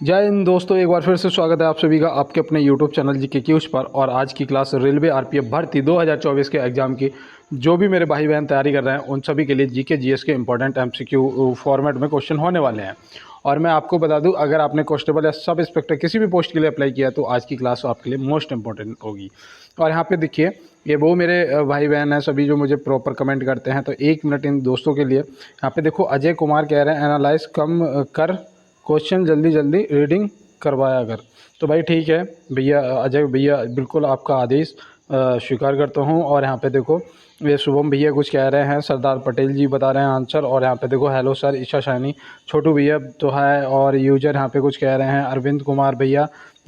जय हिंद दोस्तों, एक बार फिर से स्वागत है आप सभी का आपके अपने YouTube चैनल जीके क्यूज पर। और आज की क्लास रेलवे आरपीएफ भर्ती 2024 के एग्ज़ाम की जो भी मेरे भाई बहन तैयारी कर रहे हैं उन सभी के लिए जीके जीएस के इंपॉर्टेंट एमसीक्यू फॉर्मेट में क्वेश्चन होने वाले हैं। और मैं आपको बता दूं, अगर आपने कांस्टेबल या सब इंस्पेक्टर किसी भी पोस्ट के लिए अप्लाई किया तो आज की क्लास आपके लिए मोस्ट इंपॉर्टेंट होगी। और यहाँ पे देखिए, ये वो मेरे भाई बहन हैं सभी जो मुझे प्रॉपर कमेंट करते हैं, तो 1 मिनट इन दोस्तों के लिए। यहाँ पे देखो, अजय कुमार कह रहे हैं एनालाइज कम कर क्वेश्चन जल्दी जल्दी रीडिंग करवाया कर। तो भाई ठीक है भैया, अजय भैया बिल्कुल आपका आदेश स्वीकार करता हूँ। और यहाँ पे देखो, ये शुभम भैया कुछ कह रहे हैं, सरदार पटेल जी बता रहे हैं आंसर। और यहाँ पे देखो, हेलो सर, ईशा शाइनी, छोटू भैया तो है। और यूजर यहाँ पे कुछ कह रहे हैं, अरविंद कुमार भैया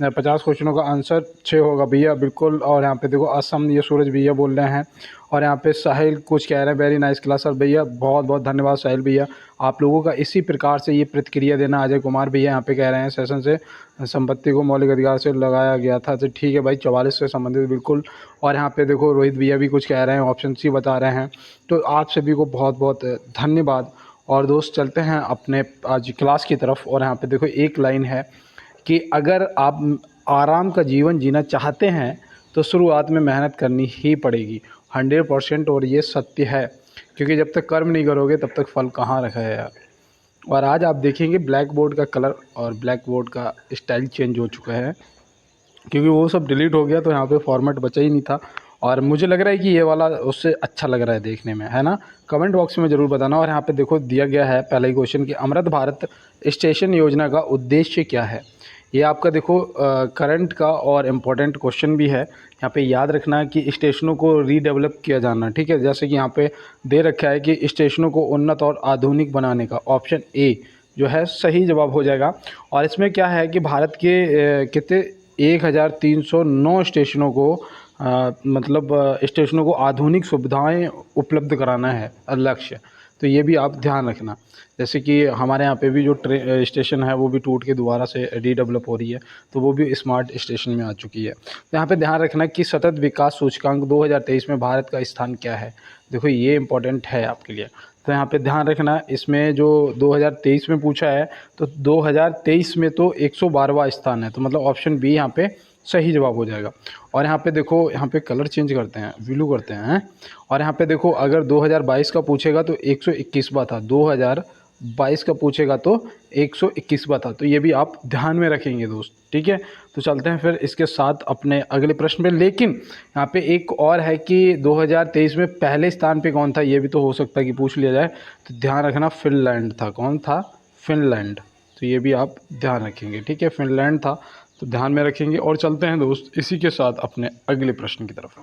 50 क्वेश्चनों का आंसर 6 होगा भैया, बिल्कुल। और यहाँ पे देखो असम, ये सूरज भैया बोल रहे हैं। और यहाँ पे साहिल कुछ कह रहे हैं, वेरी नाइस क्लास सर। भैया बहुत बहुत धन्यवाद साहिल भैया, आप लोगों का इसी प्रकार से ये प्रतिक्रिया देना। अजय कुमार भैया यहाँ पे कह रहे हैं सेशन से संपत्ति को मौलिक अधिकार से लगाया गया था। तो ठीक है भाई, 44 से संबंधित बिल्कुल। और यहाँ पे देखो, रोहित भैया भी कुछ कह रहे हैं, ऑप्शन सी बता रहे हैं। तो आप सभी को बहुत बहुत धन्यवाद। और दोस्त चलते हैं अपने आज क्लास की तरफ। और यहाँ पे देखो, एक लाइन है कि अगर आप आराम का जीवन जीना चाहते हैं तो शुरुआत में मेहनत करनी ही पड़ेगी, 100%। और ये सत्य है, क्योंकि जब तक कर्म नहीं करोगे तब तक फल कहाँ रखा है यार। और आज आप देखेंगे ब्लैक बोर्ड का कलर और ब्लैक बोर्ड का स्टाइल चेंज हो चुका है, क्योंकि वो सब डिलीट हो गया, तो यहाँ पे फॉर्मेट बचा ही नहीं था। और मुझे लग रहा है कि ये वाला उससे अच्छा लग रहा है देखने में, है ना। कमेंट बॉक्स में ज़रूर बताना। और यहाँ पे देखो, दिया गया है पहला ही क्वेश्चन कि अमृत भारत स्टेशन योजना का उद्देश्य क्या है। ये आपका देखो करंट का और इम्पोर्टेंट क्वेश्चन भी है। यहाँ पे याद रखना कि स्टेशनों को रीडेवलप किया जाना, ठीक है। जैसे कि यहाँ पे दे रखा है कि स्टेशनों को उन्नत और आधुनिक बनाने का, ऑप्शन ए जो है सही जवाब हो जाएगा। और इसमें क्या है कि भारत के कितने 1309 स्टेशनों को स्टेशनों को आधुनिक सुविधाएं उपलब्ध कराना है लक्ष्य। तो ये भी आप ध्यान रखना। जैसे कि हमारे यहाँ पे भी जो स्टेशन है वो भी टूट के दोबारा से रीडेवलप हो रही है, तो वो भी स्मार्ट स्टेशन में आ चुकी है। तो यहाँ पे ध्यान रखना कि सतत विकास सूचकांक 2023 में भारत का स्थान क्या है। देखो ये इंपॉर्टेंट है आपके लिए, तो यहाँ पे ध्यान रखना। इसमें जो 2023 में पूछा है, तो 2023 में तो 112वां स्थान है, तो मतलब ऑप्शन बी यहाँ पे सही जवाब हो जाएगा। और यहाँ पे देखो, यहाँ पे कलर चेंज करते हैं, ब्लू करते हैं। और यहाँ पे देखो, अगर 2022 का पूछेगा तो 121वां था, 2022 का पूछेगा तो 121वां था। तो ये भी आप ध्यान में रखेंगे दोस्त, ठीक है। तो चलते हैं फिर इसके साथ अपने अगले प्रश्न पे। लेकिन यहाँ पे एक और है कि 2023 में पहले स्थान पे कौन था, ये भी तो हो सकता है कि पूछ लिया जाए। तो ध्यान रखना, फिनलैंड था। कौन था? फिनलैंड। तो ये भी आप ध्यान रखेंगे, ठीक है, फिनलैंड था, तो ध्यान में रखेंगे। और चलते हैं दोस्त इसी के साथ अपने अगले प्रश्न की तरफ।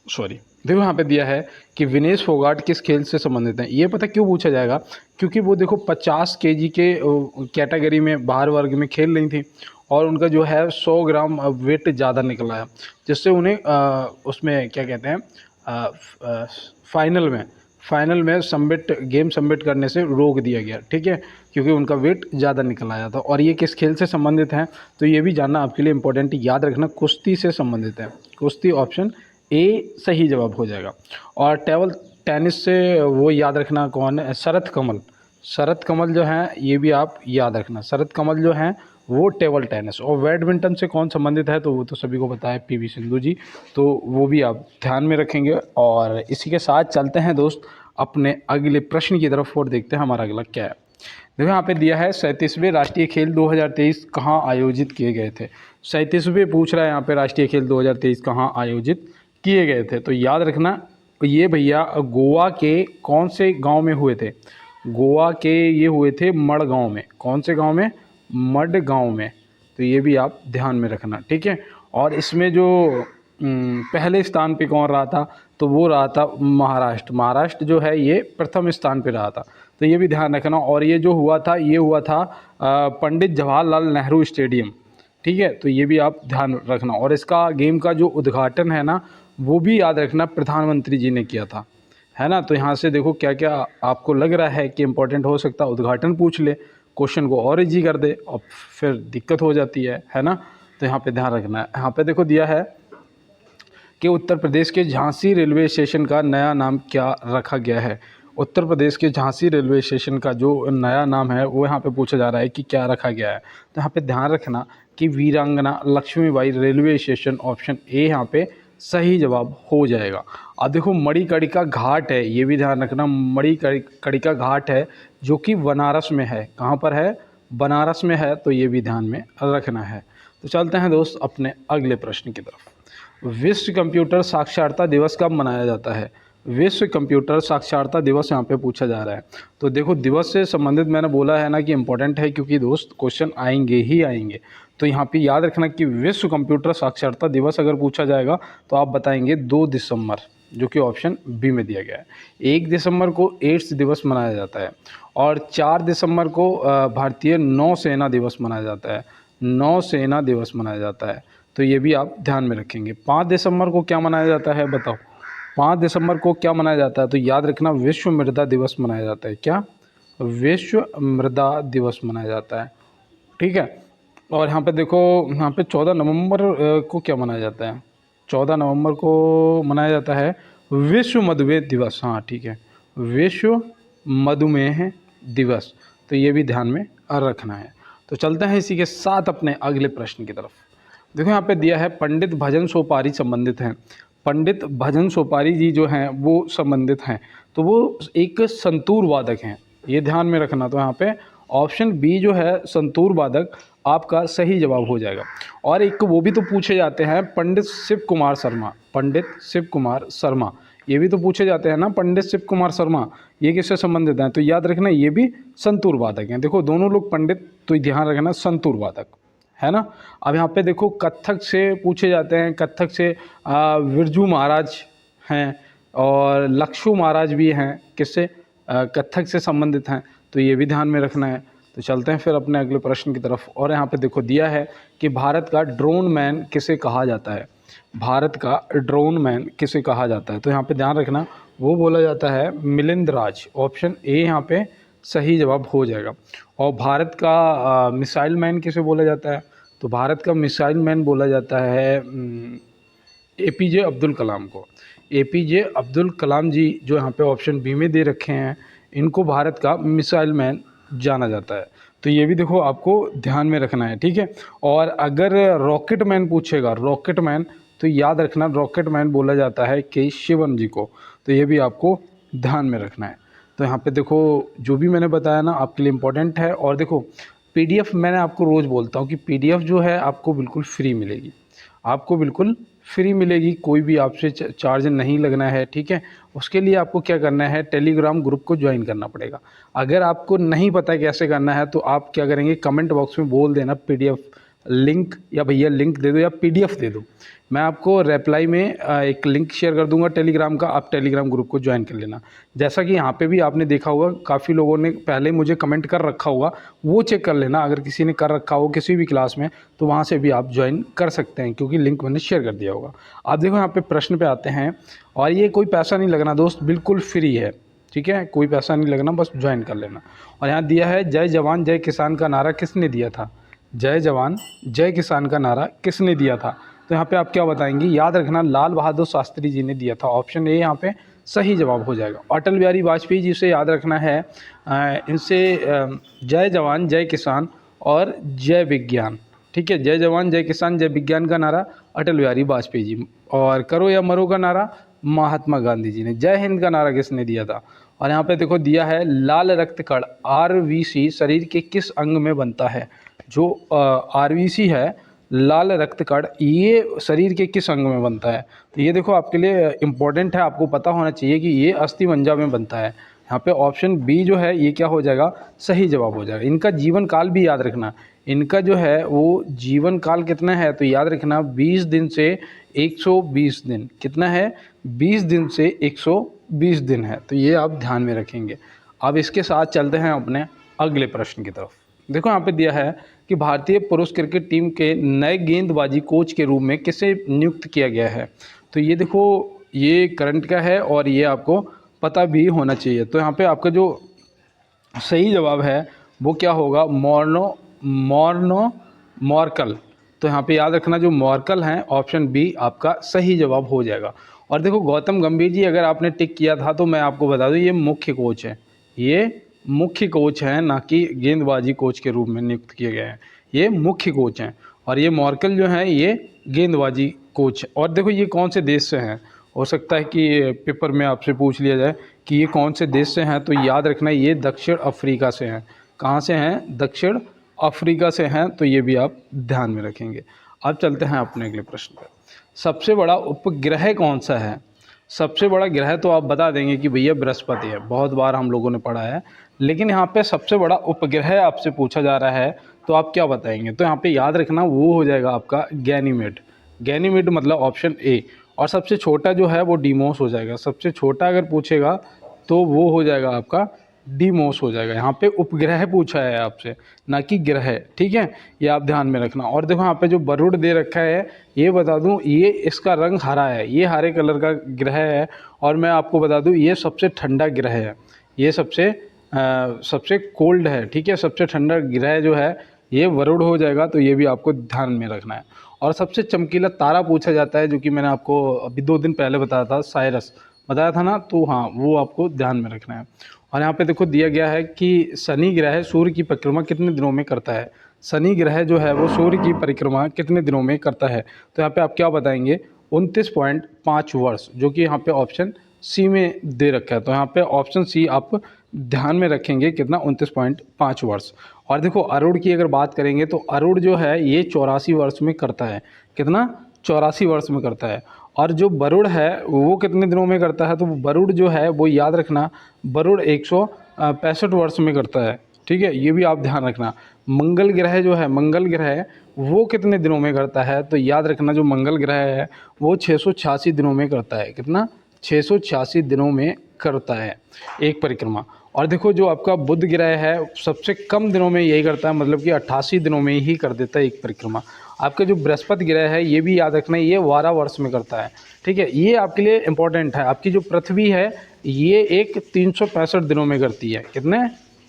सॉरी, देखो यहाँ पे दिया है कि विनेश फोगाट किस खेल से संबंधित हैं। ये पता क्यों पूछा जाएगा, क्योंकि वो देखो 50 केजी के कैटेगरी में बाहर वर्ग में खेल रही थी, और उनका जो है 100 ग्राम वेट ज़्यादा निकल आया, जिससे उन्हें उसमें क्या कहते हैं, फाइनल में गेम सबमिट करने से रोक दिया गया, ठीक है, क्योंकि उनका वेट ज़्यादा निकल आया था। और ये किस खेल से संबंधित हैं, तो ये भी जानना आपके लिए इंपॉर्टेंट, याद रखना, कुश्ती से संबंधित है। कुश्ती, ऑप्शन ए सही जवाब हो जाएगा। और टेबल टेनिस से वो याद रखना कौन है, शरत कमल। शरत कमल जो हैं, ये भी आप याद रखना, शरत कमल जो हैं वो टेबल टेनिस। और बैडमिंटन से कौन संबंधित है, तो वो तो सभी को पता है, पीवी सिंधु जी, तो वो भी आप ध्यान में रखेंगे। और इसी के साथ चलते हैं दोस्त अपने अगले प्रश्न की तरफ और देखते हैं हमारा अगला क्या है। देखो यहाँ पे दिया है 37वें राष्ट्रीय खेल 2023 कहाँ आयोजित किए गए थे। 37वें पूछ रहा है यहाँ पे, राष्ट्रीय खेल 2023 कहाँ आयोजित किए गए थे। तो याद रखना, ये भैया गोवा के कौन से गांव में हुए थे। गोवा के ये हुए थे मडगांव में। कौन से गांव में? मडगांव में। तो ये भी आप ध्यान में रखना, ठीक है। और इसमें जो पहले स्थान पे कौन रहा था, तो वो रहा था महाराष्ट्र। महाराष्ट्र जो है ये प्रथम स्थान पे रहा था, तो ये भी ध्यान रखना। और ये जो हुआ था, ये हुआ था पंडित जवाहरलाल नेहरू स्टेडियम, ठीक है। तो ये भी आप ध्यान रखना। और इसका गेम का जो उद्घाटन है ना, वो भी याद रखना, प्रधानमंत्री जी ने किया था, है ना। तो यहाँ से देखो क्या क्या आपको लग रहा है कि इंपॉर्टेंट हो सकता है, उद्घाटन पूछ ले, क्वेश्चन को और इजी कर दे, और फिर दिक्कत हो जाती है ना। तो यहाँ पे ध्यान रखना है। यहाँ पे देखो दिया है कि उत्तर प्रदेश के झांसी रेलवे स्टेशन का नया नाम क्या रखा गया है। उत्तर प्रदेश के झांसी रेलवे स्टेशन का जो नया नाम है वो यहाँ पे पूछा जा रहा है कि क्या रखा गया है। तो यहाँ पे ध्यान रखना कि Veerangana Lakshmibai railway station, option A यहाँ पे सही जवाब हो जाएगा। अब देखो मणिकर्णिका घाट है, ये भी ध्यान रखना, मणिकर्णिका घाट है जो कि बनारस में है। कहाँ पर है? बनारस में है, तो ये भी ध्यान में रखना है। तो चलते हैं दोस्त अपने अगले प्रश्न की तरफ। विश्व कंप्यूटर साक्षरता दिवस कब मनाया जाता है? विश्व कंप्यूटर साक्षरता दिवस यहाँ पे पूछा जा रहा है। तो देखो दिवस से संबंधित मैंने बोला है ना कि इम्पोर्टेंट है, क्योंकि दोस्त क्वेश्चन आएंगे ही आएंगे। तो यहाँ पे याद रखना कि विश्व कंप्यूटर साक्षरता दिवस अगर पूछा जाएगा तो आप बताएंगे 2 दिसंबर, जो कि ऑप्शन बी में दिया गया है। 1 दिसंबर को एड्स दिवस मनाया जाता है और 4 दिसंबर को भारतीय नौसेना दिवस मनाया जाता है। नौसेना दिवस मनाया जाता है, तो ये भी आप ध्यान में रखेंगे। 5 दिसंबर को क्या मनाया जाता है बताओ? 5 दिसंबर को क्या मनाया जाता है? तो याद रखना विश्व मृदा दिवस मनाया जाता है। क्या? विश्व मृदा दिवस मनाया जाता है, ठीक है। और यहाँ पे देखो, यहाँ पे 14 नवंबर को क्या मनाया जाता है? 14 नवंबर को मनाया जाता है विश्व मधुमेह दिवस। हाँ ठीक है, विश्व मधुमेह दिवस, तो ये भी ध्यान में रखना है। तो चलते हैं इसी के साथ अपने अगले प्रश्न की तरफ। देखो यहाँ पे दिया है पंडित भजन सोपारी संबंधित हैं। पंडित भजन सोपारी जी जो हैं वो संबंधित हैं, तो वो एक संतूर वादक हैं, ये ध्यान में रखना। तो यहाँ पे ऑप्शन बी जो है संतूर वादक आपका सही जवाब हो जाएगा। और एक वो भी तो पूछे जाते हैं पंडित शिव कुमार शर्मा, पंडित शिव कुमार शर्मा, ये भी तो पूछे जाते हैं ना, पंडित शिव कुमार शर्मा, ये किससे संबंधित हैं? तो याद रखना ये भी संतूर वादक हैं। देखो दोनों लोग पंडित, तो ध्यान रखना संतूर वादक है ना। अब यहाँ पे देखो कत्थक से पूछे जाते हैं, कत्थक से बिरजू महाराज हैं और लक्षु महाराज भी हैं, किससे? कत्थक से संबंधित हैं, तो ये भी ध्यान में रखना है। तो चलते हैं फिर अपने अगले प्रश्न की तरफ। और यहाँ पे देखो दिया है कि भारत का ड्रोन मैन किसे कहा जाता है? भारत का ड्रोन मैन किसे कहा जाता है? तो यहाँ पे ध्यान रखना वो बोला जाता है मिलिंद राज, ऑप्शन ए यहाँ पे सही जवाब हो जाएगा। और भारत का मिसाइल मैन किसे बोला जाता है? तो भारत का मिसाइल मैन बोला जाता है APJ अब्दुल कलाम को। APJ अब्दुल कलाम जी जो यहाँ पे ऑप्शन बी में दे रखे हैं, इनको भारत का मिसाइल मैन जाना जाता है। तो ये भी देखो आपको ध्यान में रखना है, ठीक है। और अगर रॉकेट मैन पूछेगा, रॉकेट मैन, तो याद रखना रॉकेट मैन बोला जाता है के शिवम जी को, तो ये भी आपको ध्यान में रखना है। तो यहाँ पे देखो जो भी मैंने बताया ना आपके लिए इम्पोर्टेंट है। और देखो PDF मैंने आपको रोज़ बोलता हूँ कि PDF जो है आपको बिल्कुल फ्री मिलेगी, आपको बिल्कुल फ्री मिलेगी, कोई भी आपसे चार्ज नहीं लगना है, ठीक है। उसके लिए आपको क्या करना है, टेलीग्राम ग्रुप को ज्वाइन करना पड़ेगा। अगर आपको नहीं पता कैसे करना है तो आप क्या करेंगे, कमेंट बॉक्स में बोल देना PDF लिंक, या भैया लिंक दे दो या PDF दे दो, मैं आपको रिप्लाई में एक लिंक शेयर कर दूंगा टेलीग्राम का, आप टेलीग्राम ग्रुप को ज्वाइन कर लेना। जैसा कि यहाँ पे भी आपने देखा होगा काफ़ी लोगों ने पहले मुझे कमेंट कर रखा होगा, वो चेक कर लेना। अगर किसी ने कर रखा हो किसी भी क्लास में तो वहाँ से भी आप ज्वाइन कर सकते हैं, क्योंकि लिंक मैंने शेयर कर दिया होगा। आप देखो यहाँ पे प्रश्न पे आते हैं, और ये कोई पैसा नहीं लगना दोस्त, बिल्कुल फ्री है, ठीक है, कोई पैसा नहीं लगना, बस ज्वाइन कर लेना। और यहाँ दिया है जय जवान जय किसान का नारा किसने दिया था? जय जवान जय किसान का नारा किसने दिया था? तो यहाँ पे आप क्या बताएंगे? याद रखना लाल बहादुर शास्त्री जी ने दिया था, ऑप्शन ए यहाँ पे सही जवाब हो जाएगा। अटल बिहारी वाजपेयी जी से याद रखना है इनसे जय जवान जय किसान और जय विज्ञान, ठीक है, जय जवान जय किसान जय विज्ञान का नारा अटल बिहारी वाजपेयी जी, और करो या मरो का नारा महात्मा गांधी जी ने। जय हिंद का नारा किसने दिया था? और यहाँ पे देखो दिया है लाल रक्त कण RBC शरीर के किस अंग में बनता है? जो RBC है लाल रक्त कण, ये शरीर के किस अंग में बनता है? तो ये देखो आपके लिए इम्पोर्टेंट है, आपको पता होना चाहिए कि ये अस्थि मज्जा में बनता है। यहाँ पे ऑप्शन बी जो है ये क्या हो जाएगा, सही जवाब हो जाएगा। इनका जीवन काल भी याद रखना, इनका जो है वो जीवन काल कितना है, तो याद रखना 20 दिन से 120 दिन। कितना है? 20 दिन से 120 दिन है, तो ये आप ध्यान में रखेंगे। अब इसके साथ चलते हैं अपने अगले प्रश्न की तरफ। देखो यहाँ पे दिया है कि भारतीय पुरुष क्रिकेट टीम के नए गेंदबाजी कोच के रूप में किसे नियुक्त किया गया है? तो ये देखो ये करंट का है और ये आपको पता भी होना चाहिए। तो यहाँ पे आपका जो सही जवाब है वो क्या होगा, मॉर्कल। तो यहाँ पे याद रखना जो मॉर्कल हैं, ऑप्शन बी आपका सही जवाब हो जाएगा। और देखो गौतम गंभीर जी अगर आपने टिक किया था तो मैं आपको बता दूं ये मुख्य कोच है, ये मुख्य कोच हैं, ना कि गेंदबाजी कोच के रूप में नियुक्त किए गए हैं, ये मुख्य कोच हैं। और ये मॉर्कल जो है ये गेंदबाजी कोच है। और देखो ये कौन से देश से हैं, हो सकता है कि पेपर में आपसे पूछ लिया जाए कि ये कौन से देश से हैं, तो याद रखना ये दक्षिण अफ्रीका से हैं। कहाँ से हैं? दक्षिण अफ्रीका से हैं, तो ये भी आप ध्यान में रखेंगे। अब चलते हैं अपने अगले प्रश्न पर। सबसे बड़ा उपग्रह कौन सा है? सबसे बड़ा ग्रह तो आप बता देंगे कि भैया बृहस्पति है, बहुत बार हम लोगों ने पढ़ा है। लेकिन यहाँ पे सबसे बड़ा उपग्रह आपसे पूछा जा रहा है तो आप क्या बताएंगे? तो यहाँ पे याद रखना वो हो जाएगा आपका गैनीमेड। गैनीमेड मतलब ऑप्शन ए। और सबसे छोटा जो है वो डीमोस हो जाएगा। सबसे छोटा अगर पूछेगा तो वो हो जाएगा आपका डीमोस हो जाएगा। यहाँ पे उपग्रह पूछा है आपसे, ना कि ग्रह, ठीक है, ये आप ध्यान में रखना। और देखो यहाँ पे जो वरुण दे रखा है, ये बता दूं ये इसका रंग हरा है, ये हरे कलर का ग्रह है। और मैं आपको बता दूं ये सबसे ठंडा ग्रह है, ये सबसे कोल्ड है, ठीक है। सबसे ठंडा ग्रह जो है ये वरुण हो जाएगा, तो ये भी आपको ध्यान में रखना है। और सबसे चमकीला तारा पूछा जाता है, जो कि मैंने आपको अभी 2 दिन पहले बताया था, साइरस बताया था ना, तो हाँ वो आपको ध्यान में रखना है। और यहाँ पे देखो दिया गया है कि शनि ग्रह सूर्य की परिक्रमा कितने दिनों में करता है? शनि ग्रह जो है वो सूर्य की परिक्रमा कितने दिनों में करता है? तो यहाँ पे आप क्या बताएंगे? 29.5 वर्ष, जो कि यहाँ पे ऑप्शन सी में दे रखा है। तो यहाँ पे ऑप्शन सी आप ध्यान में रखेंगे, कितना? 29.5 वर्ष। और देखो अरुण की अगर बात करेंगे तो अरुण जो है ये 84 वर्ष में करता है। कितना? 84 वर्ष में करता है। और जो वरुण है वो कितने दिनों में करता है? तो वरुण जो है वो याद रखना, वरुण 165 वर्ष में करता है, ठीक है, ये भी आप ध्यान रखना। मंगल ग्रह जो है, मंगल ग्रह वो कितने दिनों में करता है? तो याद रखना जो मंगल ग्रह है वो 686 दिनों में करता है। कितना? 686 दिनों में करता है एक परिक्रमा। और देखो जो आपका बुध ग्रह है सबसे कम दिनों में यही करता है, मतलब कि 88 दिनों में ही कर देता है एक परिक्रमा। आपका जो बृहस्पति ग्रह है ये भी याद रखना, ये 12 वर्ष में करता है, ठीक है, ये आपके लिए इंपॉर्टेंट है। आपकी जो पृथ्वी है ये एक 365 दिनों में करती है। कितने?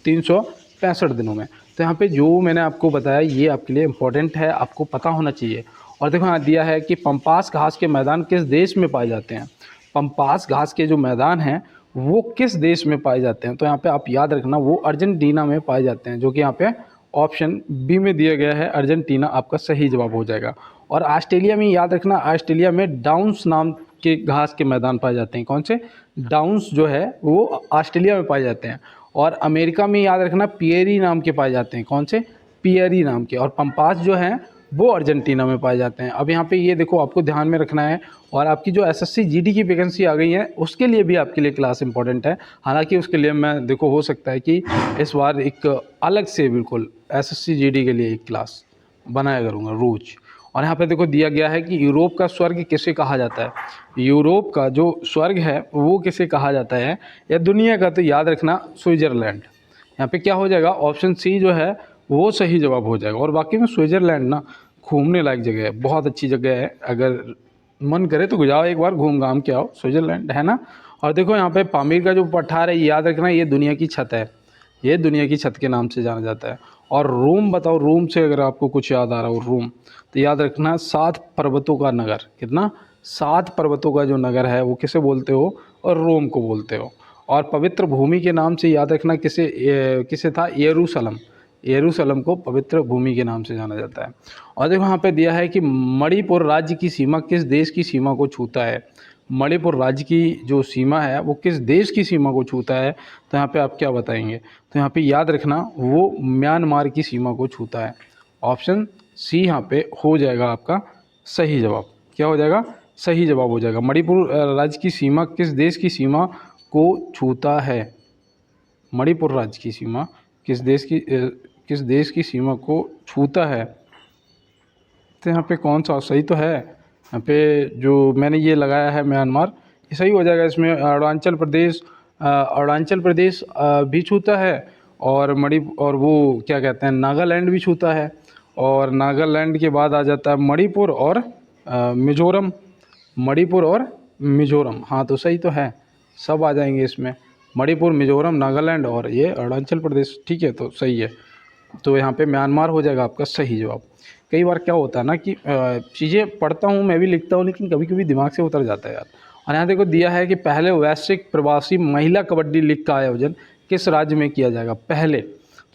365 दिनों में। तो यहाँ पे जो मैंने आपको बताया ये आपके लिए इम्पोर्टेंट है, आपको पता होना चाहिए। और देखो यहाँ दिया है कि पंपास घास के मैदान किस देश में पाए जाते हैं? पंपास घास के जो मैदान हैं वो किस देश में पाए जाते हैं? तो यहाँ पे आप याद रखना वो अर्जेंटीना में पाए जाते हैं, जो कि यहाँ पे ऑप्शन बी में दिया गया है, अर्जेंटीना आपका सही जवाब हो जाएगा। और ऑस्ट्रेलिया में याद रखना, ऑस्ट्रेलिया में डाउन्स नाम के घास के मैदान पाए जाते हैं। कौन से? डाउन्स जो है वो ऑस्ट्रेलिया में पाए जाते हैं। और अमेरिका में याद रखना पियरी नाम के पाए जाते हैं। कौन से? पियरी नाम के। और पंपास जो हैं वो अर्जेंटीना में पाए जाते हैं। अब यहाँ पे ये देखो आपको ध्यान में रखना है। और आपकी जो एसएससी जीडी की वैकेंसी आ गई है उसके लिए भी आपके लिए क्लास इंपॉर्टेंट है। हालांकि उसके लिए मैं देखो हो सकता है कि इस बार एक अलग से बिल्कुल एसएससी जीडी के लिए एक क्लास बनाया करूँगा रोज। और यहाँ पे देखो दिया गया है कि यूरोप का स्वर्ग किसे कहा जाता है? यूरोप का जो स्वर्ग है वो किसे कहा जाता है या दुनिया का? तो याद रखना स्विट्ज़रलैंड। यहाँ पे क्या हो जाएगा? ऑप्शन सी जो है वो सही जवाब हो जाएगा। और बाकी में स्विट्ज़रलैंड ना घूमने लायक जगह है, बहुत अच्छी जगह है, अगर मन करे तो जाओ एक बार घूम घाम के आओ, स्विट्ज़रलैंड है ना। और देखो यहाँ पे पामीर का जो पठार है याद रखना ये दुनिया की छत है, ये दुनिया की छत के नाम से जाना जाता है। और रोम बताओ, रोम से अगर आपको कुछ याद आ रहा हो, रोम तो याद रखना 7 पर्वतों का नगर। कितना? 7 पर्वतों का जो नगर है वो किसे बोलते हो? और रोम को बोलते हो। और पवित्र भूमि के नाम से याद रखना किसे था? यरूशलम। यरूशलम को पवित्र भूमि के नाम से जाना जाता है। और देखो यहाँ पे दिया है कि मणिपुर राज्य की सीमा किस देश की सीमा को छूता है? मणिपुर राज्य की जो सीमा है वो किस देश की सीमा को छूता है? तो यहाँ पे आप क्या बताएंगे? तो यहाँ पे याद रखना वो म्यांमार की सीमा को छूता है। ऑप्शन सी यहाँ पे हो जाएगा आपका सही जवाब। क्या हो जाएगा? सही जवाब हो जाएगा। मणिपुर राज्य की सीमा किस देश की सीमा को छूता है? मणिपुर राज्य की सीमा किस देश की सीमा को छूता है? तो यहाँ पे कौन सा सही तो है? यहाँ पे जो मैंने ये लगाया है म्यांमार, ये सही हो जाएगा। इसमें अरुणाचल प्रदेश भी छूता है। और और वो क्या कहते हैं, नागालैंड भी छूता है। और नागालैंड के बाद आ जाता है मणिपुर और मिज़ोरम। मणिपुर और मिज़ोरम, हाँ तो सही तो है, सब आ जाएंगे इसमें। मणिपुर, मिज़ोरम, नागालैंड और ये अरुणाचल प्रदेश, ठीक है, तो सही है। तो यहाँ पे म्यांमार हो जाएगा आपका सही जवाब। कई बार क्या होता है ना कि चीज़ें पढ़ता हूँ मैं भी, लिखता हूँ, लेकिन कभी कभी दिमाग से उतर जाता है यार। और यहाँ देखो दिया है कि पहले वैश्विक प्रवासी महिला कबड्डी लीग का आयोजन किस राज्य में किया जाएगा पहले।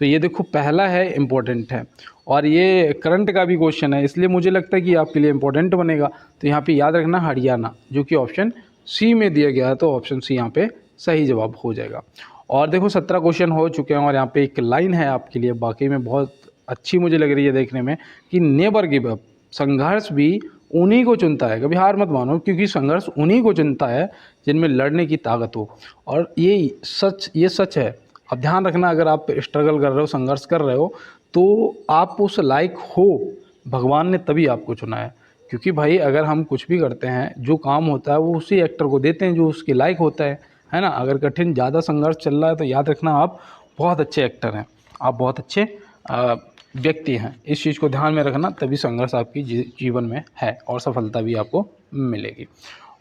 तो ये देखो पहला है, इम्पोर्टेंट है, और ये करंट का भी क्वेश्चन है, इसलिए मुझे लगता है कि आपके लिए इम्पोर्टेंट बनेगा। तो यहाँ पे याद रखना हरियाणा, जो कि ऑप्शन सी में दिया गया है, तो ऑप्शन सी यहाँ पे सही जवाब हो जाएगा। और देखो 17 क्वेश्चन हो चुके हैं और यहाँ पे एक लाइन है आपके लिए बाकी में बहुत अच्छी मुझे लग रही है देखने में, कि नेवर गिव अप, संघर्ष भी उन्हीं को चुनता है, कभी हार मत मानो, क्योंकि संघर्ष उन्हीं को चुनता है जिनमें लड़ने की ताकत हो। और ये सच है। अब ध्यान रखना, अगर आप स्ट्रगल कर रहे हो, संघर्ष कर रहे हो, तो आप उस लायक हो, भगवान ने तभी आपको चुना है। क्योंकि भाई अगर हम कुछ भी करते हैं, जो काम होता है वो उसी एक्टर को देते हैं जो उसके लायक होता है ना। अगर कठिन ज़्यादा संघर्ष चल रहा है तो याद रखना आप बहुत अच्छे एक्टर हैं, आप बहुत अच्छे व्यक्ति हैं। इस चीज़ को ध्यान में रखना, तभी संघर्ष आपकी जीवन में है और सफलता भी आपको मिलेगी।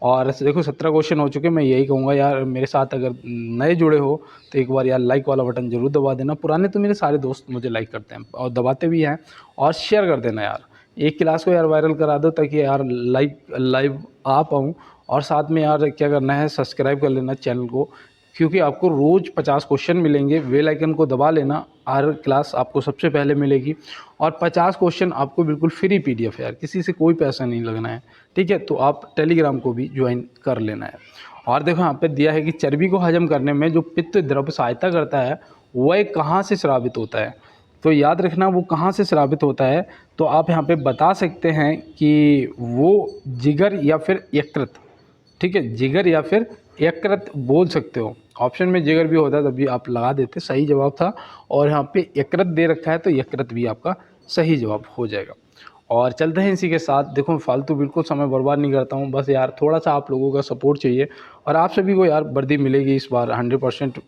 और देखो 17 क्वेश्चन हो चुके, मैं यही कहूँगा यार, मेरे साथ अगर नए जुड़े हो तो एक बार यार लाइक वाला बटन ज़रूर दबा देना। पुराने तो मेरे सारे दोस्त मुझे लाइक करते हैं और दबाते भी हैं, और शेयर कर देना यार, एक क्लास को यार वायरल करा दो ताकि यार लाइव आ पाऊँ। और साथ में यार क्या करना है, सब्सक्राइब कर लेना चैनल को, क्योंकि आपको रोज़ 50 क्वेश्चन मिलेंगे। बेल आइकन को दबा लेना, हर क्लास आपको सबसे पहले मिलेगी। और 50 क्वेश्चन आपको बिल्कुल फ्री PDF है यार, किसी से कोई पैसा नहीं लगना है, ठीक है। तो आप टेलीग्राम को भी ज्वाइन कर लेना है। और देखो यहाँ पे दिया है कि चर्बी को हजम करने में जो पित्त द्रव सहायता करता है वह कहाँ से स्रावित होता है। तो याद रखना वो कहाँ से स्रावित होता है, तो आप यहाँ पे बता सकते हैं कि वो जिगर या फिर यकृत, ठीक है, जिगर या फिर यकृत बोल सकते हो। ऑप्शन में जिगर भी होता है तभी आप लगा देते, सही जवाब था। और यहाँ पे यकृत दे रखा है तो यकृत भी आपका सही जवाब हो जाएगा। और चलते हैं इसी के साथ। देखो फालतू बिल्कुल समय बर्बाद नहीं करता हूँ, बस यार थोड़ा सा आप लोगों का सपोर्ट चाहिए, और आप सभी को यार वर्दी मिलेगी इस बार 100%,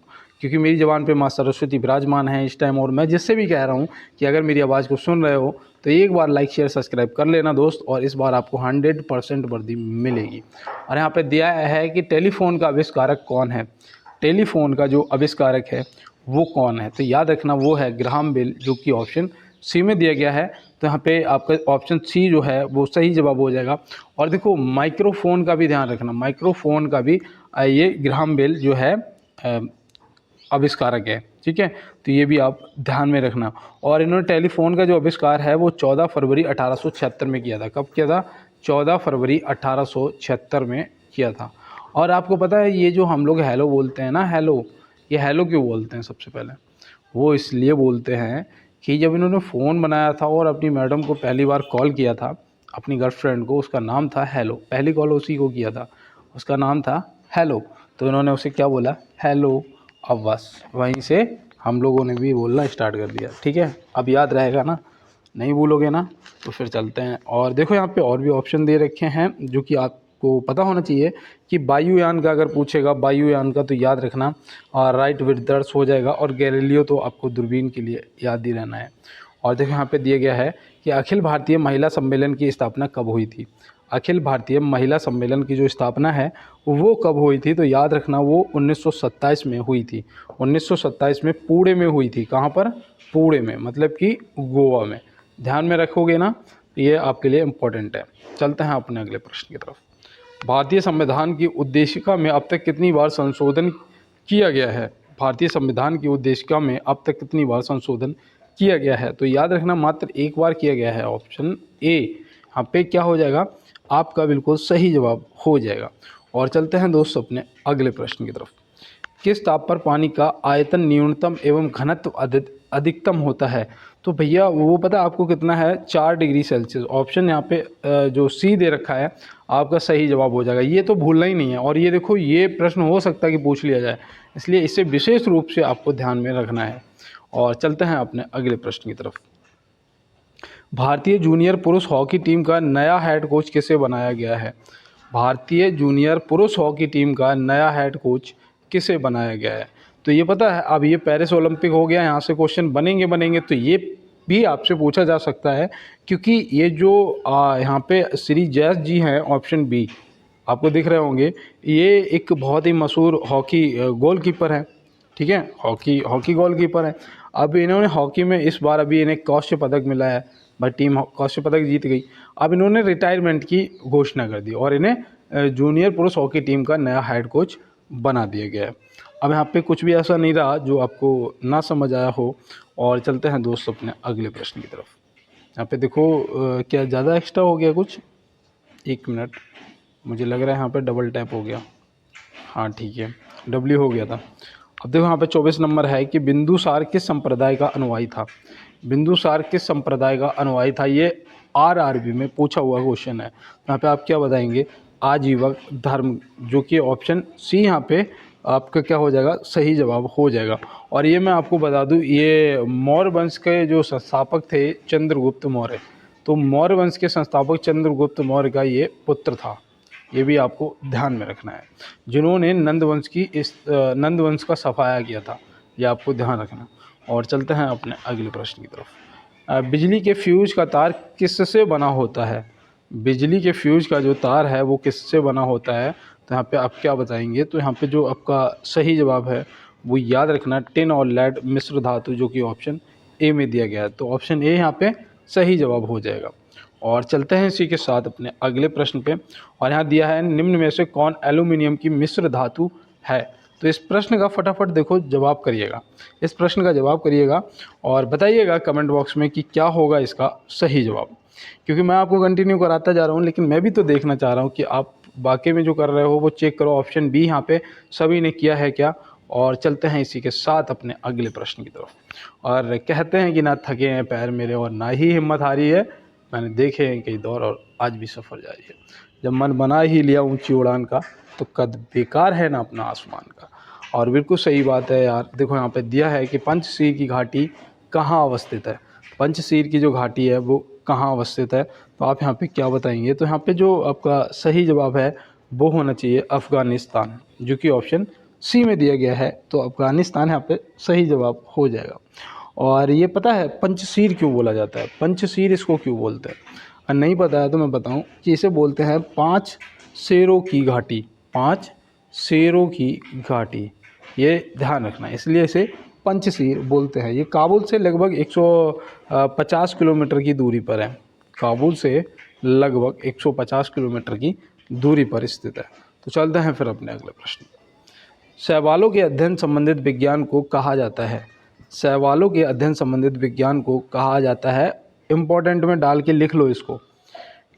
क्योंकि मेरी ज़बान पे माँ सरस्वती विराजमान है इस टाइम। और मैं जिससे भी कह रहा हूँ कि अगर मेरी आवाज़ को सुन रहे हो तो एक बार लाइक शेयर सब्सक्राइब कर लेना दोस्त, और इस बार आपको 100% वर्दी मिलेगी। और यहाँ पे दिया है कि टेलीफोन का आविष्कारक कौन है। टेलीफोन का जो आविष्कारक है वो कौन है, तो याद रखना वो है ग्राहम बेल, जो कि ऑप्शन सी में दिया गया है। तो यहाँ पे आपका ऑप्शन सी जो है वो सही जवाब हो जाएगा। और देखो माइक्रोफोन का भी ध्यान रखना, माइक्रोफोन का भी ये ग्राहम बेल जो है आविष्कारक है, ठीक है। तो ये भी आप ध्यान में रखना। और इन्होंने टेलीफोन का जो आविष्कार है वो 14 फरवरी 1876 में किया था। कब किया था? 14 फरवरी 1876 में किया था। और आपको पता है ये जो हम लोग हेलो बोलते हैं ना, हेलो, ये हेलो क्यों बोलते हैं? सबसे पहले वो इसलिए बोलते हैं कि जब इन्होंने फ़ोन बनाया था और अपनी मैडम को पहली बार कॉल किया था, अपनी गर्लफ्रेंड को, उसका नाम था हेलो, पहली कॉल उसी को किया था, उसका नाम था हेलो, तो इन्होंने उसे क्या बोला? हेलो। अब बस वहीं से हम लोगों ने भी बोलना स्टार्ट कर दिया, ठीक है। अब याद रहेगा ना, नहीं भूलोगे ना? तो फिर चलते हैं। और देखो यहाँ पे और भी ऑप्शन दे रखे हैं जो कि आपको पता होना चाहिए कि वायुयान का अगर पूछेगा, वायुयान का, तो याद रखना और राइट विदर्स हो जाएगा। और गैलीलियो तो आपको दूरबीन के लिए याद ही रहना है। और देखो यहाँ पे दिया गया है कि अखिल भारतीय महिला सम्मेलन की स्थापना कब हुई थी। अखिल भारतीय महिला सम्मेलन की जो स्थापना है वो कब हुई थी, तो याद रखना वो 1927 में हुई थी। 1927 में पुणे में हुई थी। कहाँ पर? पुणे में, मतलब कि गोवा में। ध्यान में रखोगे ना, ये आपके लिए इम्पोर्टेंट है। चलते हैं अपने अगले प्रश्न की तरफ। भारतीय संविधान की उद्देशिका में अब तक कितनी बार संशोधन किया गया है? भारतीय संविधान की उद्देशिका में अब तक कितनी बार संशोधन किया गया है? तो याद रखना मात्र एक बार किया गया है। ऑप्शन ए यहाँ पे क्या हो जाएगा? आपका बिल्कुल सही जवाब हो जाएगा। और चलते हैं दोस्तों अपने अगले प्रश्न की तरफ। किस ताप पर पानी का आयतन न्यूनतम एवं घनत्व अधिकतम होता है? तो भैया वो पता आपको कितना है? 4 डिग्री सेल्सियस। ऑप्शन यहाँ पे जो सी दे रखा है आपका सही जवाब हो जाएगा, ये तो भूलना ही नहीं है। और ये देखो ये प्रश्न हो सकता है कि पूछ लिया जाए, इसलिए इसे विशेष रूप से आपको ध्यान में रखना है। और चलते हैं अपने अगले प्रश्न की तरफ। भारतीय जूनियर पुरुष हॉकी टीम का नया हेड कोच किसे बनाया गया है? भारतीय जूनियर पुरुष हॉकी टीम का नया हेड कोच किसे बनाया गया है? तो ये पता है, अब ये पेरिस ओलंपिक हो गया, यहाँ से क्वेश्चन बनेंगे, तो ये भी आपसे पूछा जा सकता है, क्योंकि ये जो यहाँ पे श्री जैस जी हैं, ऑप्शन बी आपको दिख रहे होंगे, ये एक बहुत ही मशहूर हॉकी गोलकीपर है, ठीक है, हॉकी गोलकीपर है। अब इन्होंने हॉकी में इस बार अभी इन्हें कांस्य पदक मिला है, भाई टीम कांस्य पदक जीत गई। अब इन्होंने रिटायरमेंट की घोषणा कर दी और इन्हें जूनियर पुरुष हॉकी टीम का नया हेड कोच बना दिया गया है। अब यहाँ पे कुछ भी ऐसा नहीं रहा जो आपको ना समझ आया हो, और चलते हैं दोस्त अपने अगले प्रश्न की तरफ। यहाँ पे देखो क्या ज़्यादा एक्स्ट्रा हो गया कुछ, 1 मिनट, मुझे लग रहा है यहाँ पे डबल टैप हो गया। हाँ ठीक है, डब्ल्यू हो गया था। अब देखो यहाँ पे 24 नंबर है कि बिंदुसार किस संप्रदाय का अनुयायी था। बिंदुसार किस संप्रदाय का अनुयायी था, ये आरआरबी में पूछा हुआ क्वेश्चन है। यहाँ पे आप क्या बताएंगे, आजीवक धर्म, जो कि ऑप्शन सी यहाँ पे आपका क्या हो जाएगा, सही जवाब हो जाएगा। और ये मैं आपको बता दूं, ये मौर्य वंश के जो संस्थापक थे चंद्रगुप्त मौर्य, तो मौर्य वंश के संस्थापक चंद्रगुप्त मौर्य का ये पुत्र था, ये भी आपको ध्यान में रखना है, जिन्होंने नंद वंश का सफाया किया था, ये आपको ध्यान रखना। और चलते हैं अपने अगले प्रश्न की तरफ। बिजली के फ्यूज का तार किससे बना होता है। बिजली के फ्यूज का जो तार है वो किससे बना होता है, तो यहाँ पे आप क्या बताएंगे, तो यहाँ पे जो आपका सही जवाब है वो याद रखना, टिन और लेड मिश्र धातु, जो कि ऑप्शन ए में दिया गया है, तो ऑप्शन ए यहाँ पे सही जवाब हो जाएगा। और चलते हैं इसी के साथ अपने अगले प्रश्न पे, और यहाँ दिया है निम्न में से कौन एल्यूमिनियम की मिश्र धातु है। तो इस प्रश्न का फटाफट देखो जवाब करिएगा, इस प्रश्न का जवाब करिएगा और बताइएगा कमेंट बॉक्स में कि क्या होगा इसका सही जवाब। क्योंकि मैं आपको कंटिन्यू कराता जा रहा हूँ, लेकिन मैं भी तो देखना चाह रहा हूँ कि आप वाकई में जो कर रहे हो वो चेक करो, ऑप्शन बी यहाँ पे सभी ने किया है क्या। और चलते हैं इसी के साथ अपने अगले प्रश्न की तरफ। और कहते हैं कि ना थके हैं पैर मेरे और ना ही हिम्मत हारी है, मैंने देखे हैं कई दौर और आज भी सफ़र जारी है। जब मन बना ही लिया ऊंची उड़ान का, तो कद बेकार है ना अपना आसमान का। और बिल्कुल सही बात है यार। देखो यहाँ पे दिया है कि पंचशीर की घाटी कहाँ अवस्थित है, पंचशीर की जो घाटी है वो कहाँ अवस्थित है, तो आप यहाँ पे क्या बताएंगे। तो यहाँ पे जो आपका सही जवाब है वो होना चाहिए अफ़गानिस्तान, जो कि ऑप्शन सी में दिया गया है, तो अफ़गानिस्तान यहाँ पे सही जवाब हो जाएगा। और ये पता है पंचशीर क्यों बोला जाता है, पंचशीर इसको क्यों बोलते हैं, और नहीं पता है तो मैं बताऊं कि इसे बोलते हैं 5 शेरों की घाटी, 5 शेरों की घाटी, ये ध्यान रखना, इसलिए इसे पंचशीर बोलते हैं। ये काबुल से लगभग 150 किलोमीटर की दूरी पर है, काबुल से लगभग 150 किलोमीटर की दूरी पर स्थित है। तो चलते हैं फिर अपने अगले प्रश्न। शैवालों के अध्ययन संबंधित विज्ञान को कहा जाता है, शैवालों के अध्ययन संबंधित विज्ञान को कहा जाता है, इम्पोर्टेंट में डाल के लिख लो इसको,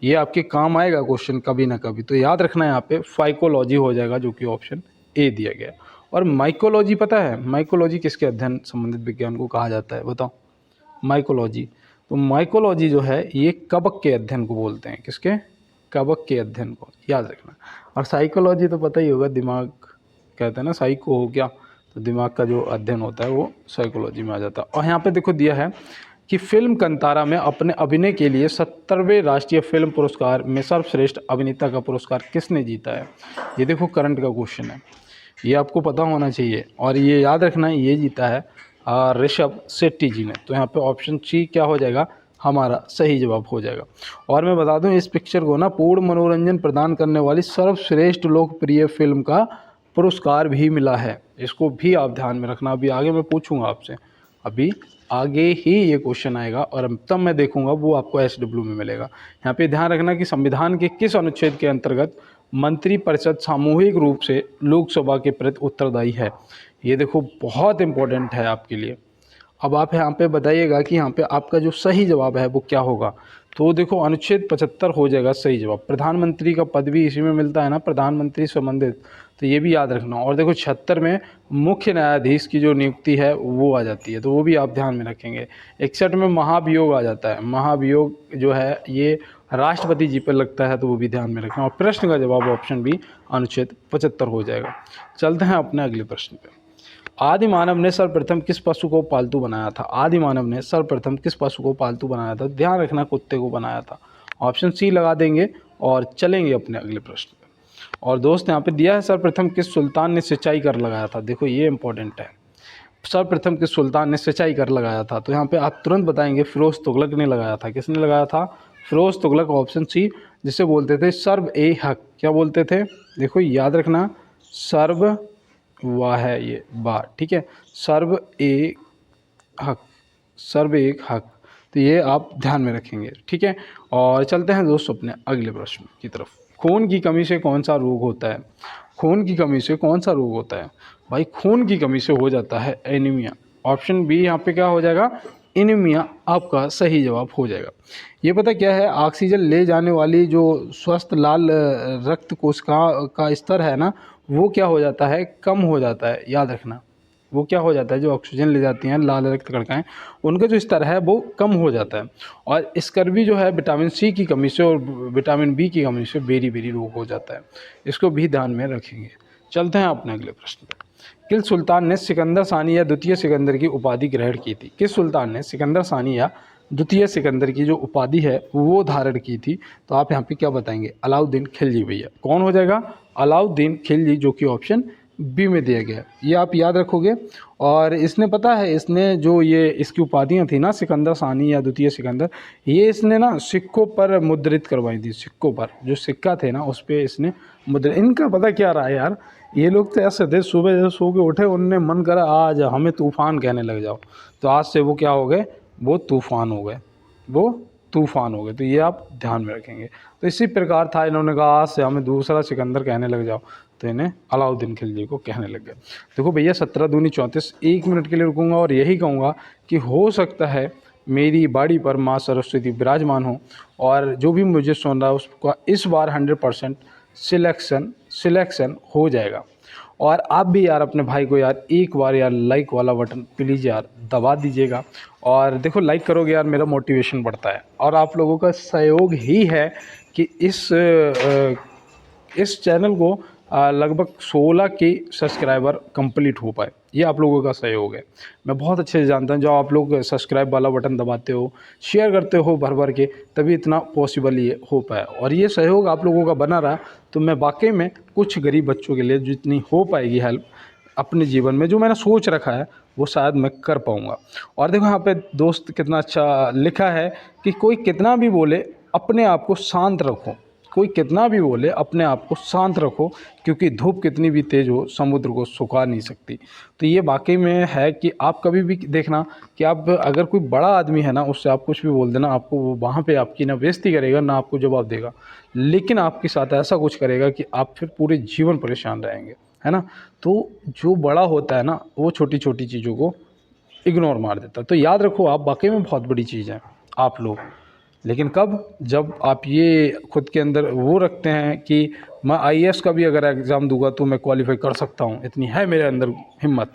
ये आपके काम आएगा क्वेश्चन कभी ना कभी। तो याद रखना यहाँ पे फाइकोलॉजी हो जाएगा, जो कि ऑप्शन ए दिया गया। और माइकोलॉजी पता है, माइकोलॉजी किसके अध्ययन संबंधित विज्ञान को कहा जाता है बताओ, माइकोलॉजी। तो माइकोलॉजी जो है ये कवक के अध्ययन को बोलते हैं, किसके, कवक के अध्ययन को, याद रखना। और साइकोलॉजी तो पता ही होगा, दिमाग कहते हैं ना, साइको हो गया, तो दिमाग का जो अध्ययन होता है वो साइकोलॉजी में आ जाता है। और यहाँ पे देखो दिया है कि फिल्म कंतारा में अपने अभिनय के लिए 70वें राष्ट्रीय फिल्म पुरस्कार में सर्वश्रेष्ठ अभिनेता का पुरस्कार किसने जीता है। ये देखो करंट का क्वेश्चन है, ये आपको पता होना चाहिए, और ये याद रखना है, ये जीता है ऋषभ शेट्टी जी ने। तो यहाँ पे ऑप्शन सी क्या हो जाएगा, हमारा सही जवाब हो जाएगा। और मैं बता दूं इस पिक्चर को ना पूर्ण मनोरंजन प्रदान करने वाली सर्वश्रेष्ठ लोकप्रिय फिल्म का पुरस्कार भी मिला है, इसको भी आप ध्यान में रखना। अभी आगे मैं पूछूंगा आपसे, अभी आगे ही ये क्वेश्चन आएगा और तब मैं देखूंगा, वो आपको SW में मिलेगा। यहाँ पे ध्यान रखना कि संविधान के किस अनुच्छेद के अंतर्गत मंत्रिपरिषद सामूहिक रूप से लोकसभा के प्रति उत्तरदायी है। ये देखो बहुत इंपॉर्टेंट है आपके लिए। अब आप यहाँ पे बताइएगा कि यहाँ पे आपका जो सही जवाब है वो क्या होगा। तो देखो अनुच्छेद 75 हो जाएगा सही जवाब। प्रधानमंत्री का पद भी इसी में मिलता है ना, प्रधानमंत्री संबंधित, तो ये भी याद रखना। और देखो 76 में मुख्य न्यायाधीश की जो नियुक्ति है वो आ जाती है, तो वो भी आप ध्यान में रखेंगे। 61 में महाभियोग आ जाता है, महाभियोग जो है ये राष्ट्रपति जी पर लगता है, तो वो भी ध्यान में रखें। और प्रश्न का जवाब ऑप्शन बी अनुच्छेद 75 हो जाएगा। चलते हैं अपने अगले प्रश्न पे। आदि मानव ने सर्वप्रथम किस पशु को पालतू बनाया था, आदि मानव ने सर्वप्रथम किस पशु को पालतू बनाया था, ध्यान रखना कुत्ते को बनाया था। ऑप्शन सी लगा देंगे और चलेंगे अपने अगले प्रश्न पे। और दोस्त यहाँ पे दिया है सर्वप्रथम किस सुल्तान ने सिंचाई कर लगाया था, देखो ये इंपॉर्टेंट है, सर्वप्रथम किस सुल्तान ने सिंचाई कर लगाया था। तो यहाँ पे आप तुरंत बताएंगे फिरोज तुगलक ने लगाया था, किसने लगाया था, फिरोज तुगलक, ऑप्शन सी, जिसे बोलते थे सर्व ए हक, क्या बोलते थे, देखो याद रखना, सर्व वाह है ये वाह, ठीक है, सर्व एक हक, सर्व एक हक, तो ये आप ध्यान में रखेंगे, ठीक है। और चलते हैं दोस्तों अपने अगले प्रश्न की तरफ। खून की कमी से कौन सा रोग होता है? खून की कमी से कौन सा रोग होता है? भाई खून की कमी से हो जाता है एनीमिया। ऑप्शन बी यहाँ पे क्या हो जाएगा? एनीमिया आपका सही जवाब हो जाएगा। ये पता क्या है, ऑक्सीजन ले जाने वाली जो स्वस्थ लाल रक्त कोशिका का स्तर है ना, वो क्या हो जाता है? कम हो जाता है। याद रखना, वो क्या हो जाता है, जो ऑक्सीजन ले जाती हैं लाल रक्त कणिकाएं, उनका जो स्तर है वो कम हो जाता है। और स्कर्वी जो है विटामिन सी की कमी से और विटामिन बी की कमी से बेरी बेरी रोग हो जाता है। इसको भी ध्यान में रखेंगे। चलते हैं अपने अगले प्रश्न पर। किस सुल्तान ने सिकंदर सानी या द्वितीय सिकंदर की उपाधि ग्रहण की थी? किस सुल्तान ने सिकंदर सानी या द्वितीय सिकंदर की जो उपाधि है वो धारण की थी? तो आप यहाँ पे क्या बताएंगे? अलाउद्दीन खिलजी भैया। कौन हो जाएगा? अलाउद्दीन खिलजी, जो कि ऑप्शन बी में दिया गया है। ये आप याद रखोगे। और इसने पता है, इसने जो ये इसकी उपाधियाँ थी ना, सिकंदर सानी या द्वितीय सिकंदर, ये इसने ना सिक्कों पर मुद्रित करवाई थी। सिक्कों पर जो सिक्का थे ना, उस पर इसने मुद्रित। इनका पता क्या रहा है यार, ये लोग तो ऐसे थे, सुबह जब सो के उठे उनने मन करा आज हमें तूफ़ान कहने लग जाओ, तो आज से वो क्या हो गए? वो तूफ़ान हो गए। वो तूफ़ान हो गए। तो ये आप ध्यान में रखेंगे। तो इसी प्रकार था, इन्होंने कहा आज से हमें दूसरा सिकंदर कहने लग जाओ, तो इन्हें अलाउद्दीन खिलजी को कहने लग गए। देखो भैया 17 दूनी 34, 1 मिनट के लिए रुकूंगा और यही कहूँगा कि हो सकता है मेरी बाड़ी पर माँ सरस्वती विराजमान हो और जो भी मुझे सुन रहा है उसका इस बार 100% सिलेक्शन हो जाएगा। और आप भी यार अपने भाई को यार एक बार यार लाइक वाला बटन प्लीज़ यार दबा दीजिएगा। और देखो लाइक करोगे यार मेरा मोटिवेशन बढ़ता है, और आप लोगों का सहयोग ही है कि इस चैनल को लगभग 16 के सब्सक्राइबर कंप्लीट हो पाए। ये आप लोगों का सहयोग है। मैं बहुत अच्छे से जानता हूँ, जब आप लोग सब्सक्राइब वाला बटन दबाते हो, शेयर करते हो भर भर के, तभी इतना पॉसिबल ये हो पाया। और ये सहयोग आप लोगों का बना रहा तो मैं वाकई में कुछ गरीब बच्चों के लिए जितनी हो पाएगी हेल्प अपने जीवन में, जो मैंने सोच रखा है, वो शायद मैं कर पाऊँगा। और देखो यहाँ पे दोस्त कितना अच्छा लिखा है कि कोई कितना भी बोले अपने आप को शांत रखो। कोई कितना भी बोले अपने आप को शांत रखो, क्योंकि धूप कितनी भी तेज़ हो समुद्र को सुखा नहीं सकती। तो ये वाकई में है कि आप कभी भी देखना कि आप अगर कोई बड़ा आदमी है ना, उससे आप कुछ भी बोल देना, आपको वो वहाँ पे आपकी ना बेइज्जती करेगा ना आपको जवाब देगा, लेकिन आपके साथ ऐसा कुछ करेगा कि आप फिर पूरे जीवन परेशान रहेंगे, है ना। तो जो बड़ा होता है ना, वो छोटी छोटी चीज़ों को इग्नोर मार देता है। तो याद रखो, आप वाकई में बहुत बड़ी चीज़ हैं आप लोग। लेकिन कब? जब आप ये खुद के अंदर वो रखते हैं कि मैं आईएएस का भी अगर एग्ज़ाम दूंगा तो मैं क्वालिफाई कर सकता हूँ, इतनी है मेरे अंदर हिम्मत,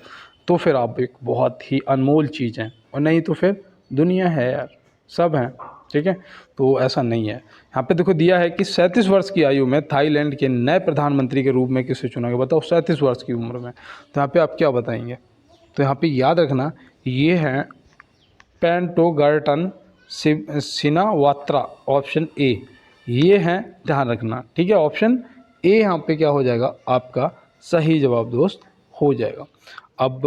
तो फिर आप एक बहुत ही अनमोल चीज़ हैं। और नहीं तो फिर दुनिया है यार, सब हैं, ठीक है। तो ऐसा नहीं है। यहाँ पे देखो दिया है कि 37 वर्ष की आयु में थाईलैंड के नए प्रधानमंत्री के रूप में किसे चुना गया? बताओ 37 वर्ष की उम्र में। तो यहाँ पे आप क्या बताएंगे? तो यहाँ पे याद रखना, ये हैं पेंटोगार्टन सिनावात्रा, ऑप्शन ए। ये हैं, ध्यान रखना, ठीक है। ऑप्शन ए यहाँ पे क्या हो जाएगा? आपका सही जवाब दोस्त हो जाएगा। अब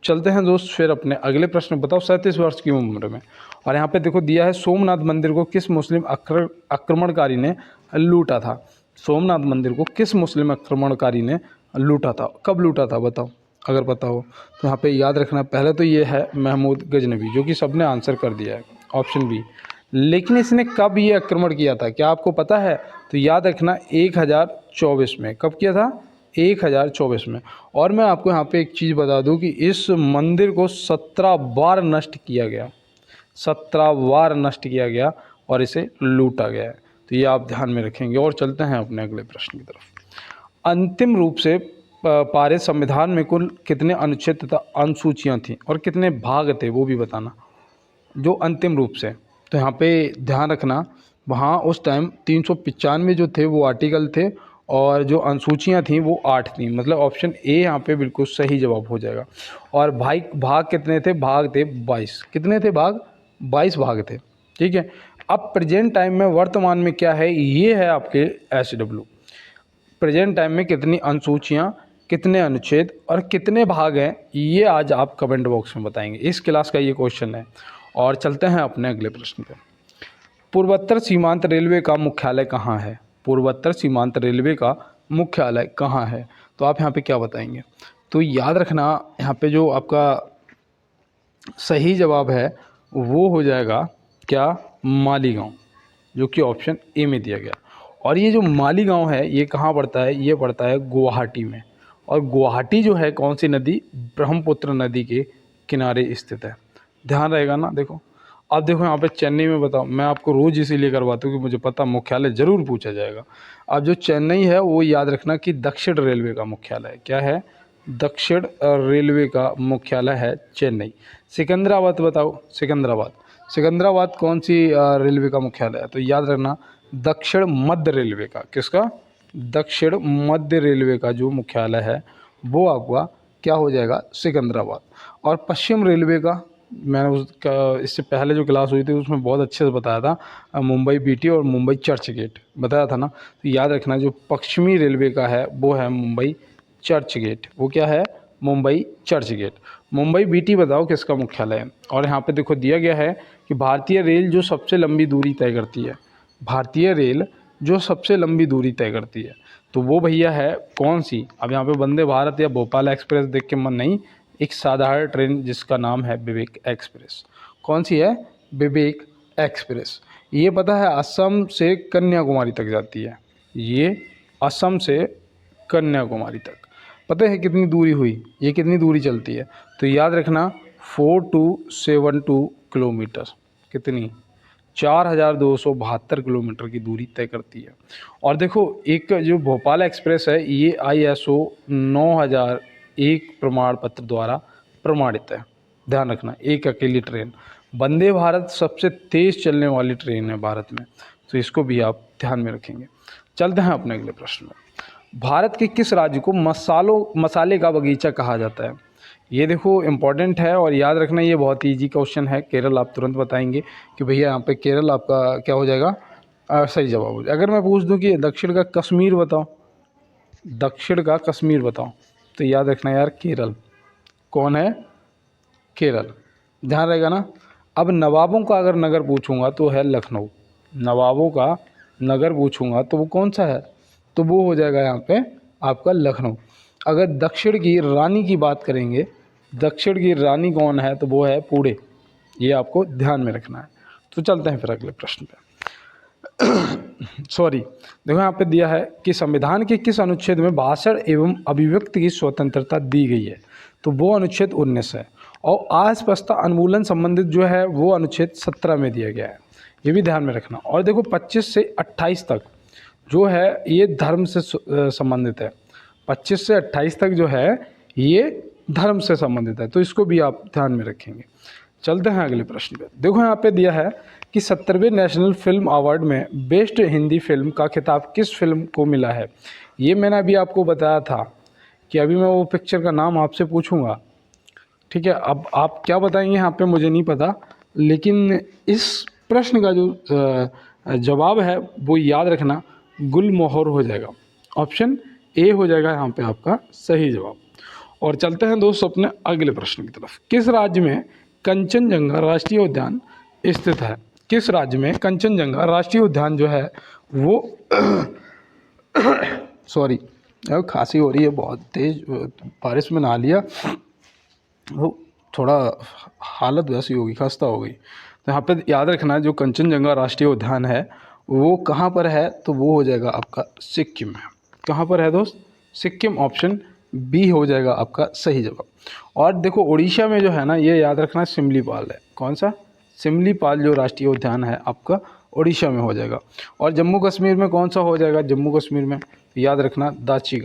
चलते हैं दोस्त फिर अपने अगले प्रश्न। बताओ 37 वर्ष की उम्र में, और यहाँ पे देखो दिया है सोमनाथ मंदिर को किस मुस्लिम आक्रमणकारी ने लूटा था? सोमनाथ मंदिर को किस मुस्लिम आक्रमणकारी ने लूटा था? कब लूटा था बताओ, अगर पता हो तो। यहाँ पे याद रखना, पहले तो ये है महमूद गजनवी, जो कि सबने आंसर कर दिया है, ऑप्शन बी। लेकिन इसने कब ये आक्रमण किया था, क्या आपको पता है? तो याद रखना 1024 में। कब किया था? 1024 में। और मैं आपको यहाँ पे एक चीज़ बता दूँ कि इस मंदिर को 17 बार नष्ट किया गया, 17 बार नष्ट किया गया और इसे लूटा गया है। तो ये आप ध्यान में रखेंगे। और चलते हैं अपने अगले प्रश्न की तरफ। अंतिम रूप से पारित संविधान में कुल कितने अनुच्छेद तथा अनुसूचियाँ थीं और कितने भाग थे, वो भी बताना। जो अंतिम रूप से, तो यहाँ पे ध्यान रखना, वहाँ उस टाइम 395 जो थे वो आर्टिकल थे, और जो अनुसूचियाँ थीं वो 8 थीं। मतलब ऑप्शन ए यहाँ पे बिल्कुल सही जवाब हो जाएगा। और भाग कितने थे? भाग थे 22। कितने थे भाग? 22 भाग थे, ठीक है। अब प्रेजेंट टाइम में वर्तमान में क्या है, ये है आपके SW। प्रेजेंट टाइम में कितनी अनुसूचियाँ, कितने अनुच्छेद और कितने भाग हैं, ये आज आप कमेंट बॉक्स में बताएंगे। इस क्लास का ये क्वेश्चन है। और चलते हैं अपने अगले प्रश्न पे। पूर्वोत्तर सीमांत रेलवे का मुख्यालय कहाँ है? पूर्वोत्तर सीमांत रेलवे का मुख्यालय कहाँ है? तो आप यहाँ पे क्या बताएंगे? तो याद रखना, यहाँ पे जो आपका सही जवाब है वो हो जाएगा क्या? मालीगांव, जो कि ऑप्शन ए में दिया गया। और ये जो मालीगांव है ये कहाँ पड़ता है, ये पड़ता है गुवाहाटी में। और गुवाहाटी जो है कौन सी नदी, ब्रह्मपुत्र नदी के किनारे स्थित है। ध्यान रहेगा ना। देखो अब देखो यहाँ पे चेन्नई में बताओ, मैं आपको रोज़ इसीलिए करवाता हूँ कि मुझे पता मुख्यालय ज़रूर पूछा जाएगा। अब जो चेन्नई है वो याद रखना कि दक्षिण रेलवे का मुख्यालय है। क्या है, दक्षिण रेलवे का मुख्यालय है चेन्नई। सिकंदराबाद बताओ, सिकंदराबाद, सिकंदराबाद कौन सी रेलवे का मुख्यालय है, तो याद रखना दक्षिण मध्य रेलवे का। किसका, दक्षिण मध्य रेलवे का जो मुख्यालय है वो आपका क्या हो जाएगा, सिकंदराबाद। और पश्चिम रेलवे का मैंने उसका इससे पहले जो क्लास हुई थी उसमें बहुत अच्छे से बताया था, मुंबई बीटी और मुंबई चर्च गेट बताया था ना। तो याद रखना जो पश्चिमी रेलवे का है वो है मुंबई चर्च गेट। वो क्या है, Mumbai church gate. Mumbai BT बताओ किसका मुख्यालय है। और यहाँ पे देखो दिया गया है कि भारतीय रेल जो सबसे लंबी दूरी तय करती है, भारतीय रेल जो सबसे लंबी दूरी तय करती है तो वो भैया है कौन सी। अब यहाँ पे वंदे भारत या भोपाल एक्सप्रेस देख के मन नहीं, एक साधारण ट्रेन जिसका नाम है विवेक एक्सप्रेस। कौन सी है, विवेक एक्सप्रेस। ये पता है असम से कन्याकुमारी तक जाती है, ये असम से कन्याकुमारी तक। पता है कितनी दूरी हुई, ये कितनी दूरी चलती है, तो याद रखना 4272 किलोमीटर। कितनी, 4272 किलोमीटर की दूरी तय करती है। और देखो एक जो भोपाल एक्सप्रेस है ये ISO 9001 प्रमाण पत्र द्वारा प्रमाणित है। ध्यान रखना, एक अकेली ट्रेन। वंदे भारत सबसे तेज़ चलने वाली ट्रेन है भारत में, तो इसको भी आप ध्यान में रखेंगे। चलते हैं अपने अगले प्रश्न में। भारत के किस राज्य को मसाले का बगीचा कहा जाता है। ये देखो इम्पॉर्टेंट है और याद रखना ये बहुत इजी क्वेश्चन है। केरल आप तुरंत बताएंगे कि भैया यहाँ पे केरल आपका क्या हो जाएगा, सही जवाब हो जाएगा। अगर मैं पूछ दूँ कि दक्षिण का कश्मीर बताओ, दक्षिण का कश्मीर बताओ, तो याद रखना यार केरल। कौन है, केरल। ध्यान रहेगा ना। अब नवाबों का अगर नगर पूछूंगा तो है लखनऊ। नवाबों का नगर पूछूंगा तो वो कौन सा है, तो वो हो जाएगा यहाँ पे आपका लखनऊ। अगर दक्षिण की रानी की बात करेंगे, दक्षिण की रानी कौन है, तो वो है पुणे। ये आपको ध्यान में रखना है। तो चलते हैं फिर अगले प्रश्न पे। सॉरी, देखो यहाँ पे दिया है कि संविधान के किस अनुच्छेद में भाषण एवं अभिव्यक्ति की स्वतंत्रता दी गई है, तो वो अनुच्छेद 19 है। और अस्पष्टता उन्मूलन संबंधित जो है वो अनुच्छेद 17 में दिया गया है। ये भी ध्यान में रखना। और देखो 25 से 28 तक जो है ये धर्म से संबंधित है। 25 से 28 तक जो है ये धर्म से संबंधित है, तो इसको भी आप ध्यान में रखेंगे। चलते हैं अगले प्रश्न पे। देखो यहाँ पे दिया है कि 70वें नेशनल फिल्म अवार्ड में बेस्ट हिंदी फिल्म का खिताब किस फिल्म को मिला है। ये मैंने अभी आपको बताया था कि अभी मैं वो पिक्चर का नाम आपसे पूछूंगा, ठीक है। अब आप क्या बताएंगे यहाँ पे मुझे नहीं पता, लेकिन इस प्रश्न का जो जवाब है वो याद रखना गुलमोहर हो जाएगा। ऑप्शन ए हो जाएगा यहाँ पे आपका सही जवाब। और चलते हैं दोस्तों अपने अगले प्रश्न की तरफ। किस राज्य में कंचनजंगा राष्ट्रीय उद्यान स्थित है। किस राज्य में कंचनजंगा राष्ट्रीय उद्यान जो है वो सॉरी खांसी हो रही है बहुत तेज, बारिश में नहा लिया, वो थोड़ा हालत वैसी होगी, खस्ता हो गई। तो यहाँ पे याद रखना जो कंचनजंगा राष्ट्रीय उद्यान है वो कहाँ पर है, तो वो हो जाएगा आपका सिक्किम में। कहाँ पर है दोस्त, सिक्किम। ऑप्शन बी हो जाएगा आपका सही जवाब। और देखो उड़ीसा में जो है ना, ये याद रखना सिमलीपाल है। कौन सा, सिमलीपाल जो राष्ट्रीय उद्यान है आपका उड़ीसा में हो जाएगा। और जम्मू कश्मीर में कौन सा हो जाएगा, जम्मू कश्मीर में याद रखना दाची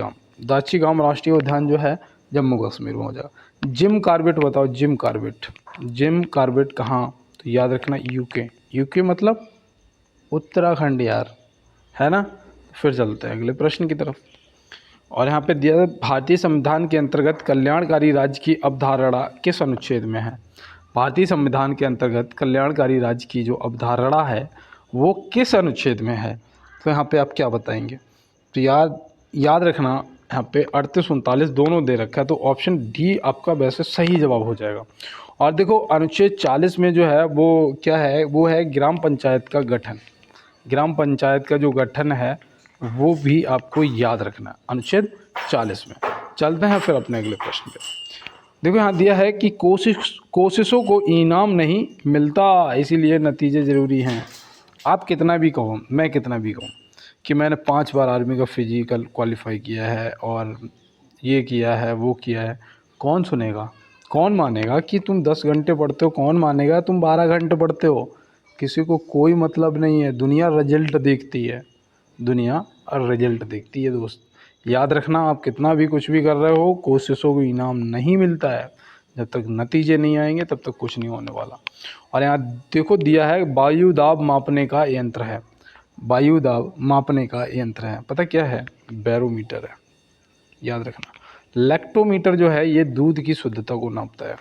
गांव राष्ट्रीय उद्यान जो है जम्मू कश्मीर में हो जाएगा। जिम कॉर्बेट बताओ, जिम कॉर्बेट कहाँ, तो याद रखना यूके मतलब उत्तराखंड यार, है ना। फिर चलते हैं अगले प्रश्न की तरफ। और यहाँ पे दिया है भारतीय संविधान के अंतर्गत कल्याणकारी राज्य की अवधारणा किस अनुच्छेद में है। भारतीय संविधान के अंतर्गत कल्याणकारी राज्य की जो अवधारणा है वो किस अनुच्छेद में है, तो यहाँ पे आप क्या बताएंगे। तो याद रखना यहाँ पे 38-39 दोनों दे रखा है, तो ऑप्शन डी आपका वैसे सही जवाब हो जाएगा। और देखो अनुच्छेद 40 में जो है वो क्या है, वो है ग्राम पंचायत का गठन। ग्राम पंचायत का जो गठन है वो भी आपको याद रखना अनुच्छेद 40 में। चलते हैं फिर अपने अगले प्रश्न पे। देखो यहाँ दिया है कि कोशिशों को इनाम नहीं मिलता, इसीलिए नतीजे ज़रूरी हैं। आप कितना भी कहो, मैं कितना भी कहूँ, कि मैंने 5 बार आर्मी का फ़िज़िकल क्वालीफाई किया है और ये किया है, वो किया है, कौन सुनेगा? कौन मानेगा कि तुम 10 घंटे पढ़ते हो? कौन मानेगा तुम 12 घंटे पढ़ते हो? किसी को कोई मतलब नहीं है। दुनिया रिज़ल्ट देखती है, दुनिया और रिज़ल्ट देखती है दोस्त। याद रखना, आप कितना भी कुछ भी कर रहे हो, कोशिशों को इनाम नहीं मिलता है। जब तक नतीजे नहीं आएंगे तब तक कुछ नहीं होने वाला। और यहाँ देखो दिया है, वायु दाब मापने का यंत्र है। वायु दाब मापने का यंत्र है, पता क्या है? बैरोमीटर है, याद रखना। लैक्टोमीटर जो है ये दूध की शुद्धता को नापता है,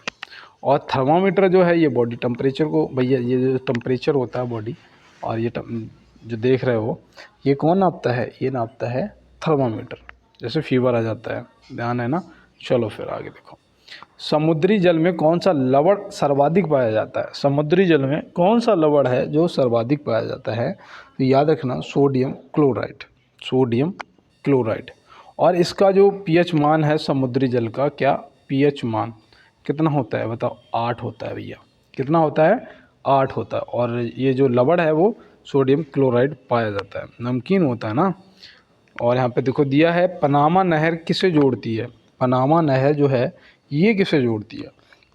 और थर्मामीटर जो है ये बॉडी टेम्परेचर को, भैया ये जो टेम्परेचर होता है बॉडी, और ये जो देख रहे हो ये कौन नापता है? ये नापता है थर्मामीटर। जैसे फीवर आ जाता है, ध्यान है ना। चलो फिर आगे देखो। समुद्री जल में कौन सा लवण सर्वाधिक पाया जाता है? समुद्री जल में कौन सा लवण है जो सर्वाधिक पाया जाता है? तो याद रखना, सोडियम क्लोराइड, सोडियम क्लोराइड। और इसका जो पीएच मान है समुद्री जल का, क्या पीएच मान कितना होता है बताओ? 8 होता है भैया। कितना होता है? 8 होता है। और ये जो लवण है वो सोडियम क्लोराइड पाया जाता है, नमकीन होता है ना। और यहाँ पे देखो दिया है, पनामा नहर किसे जोड़ती है? पनामा नहर जो है ये किसे जोड़ती है?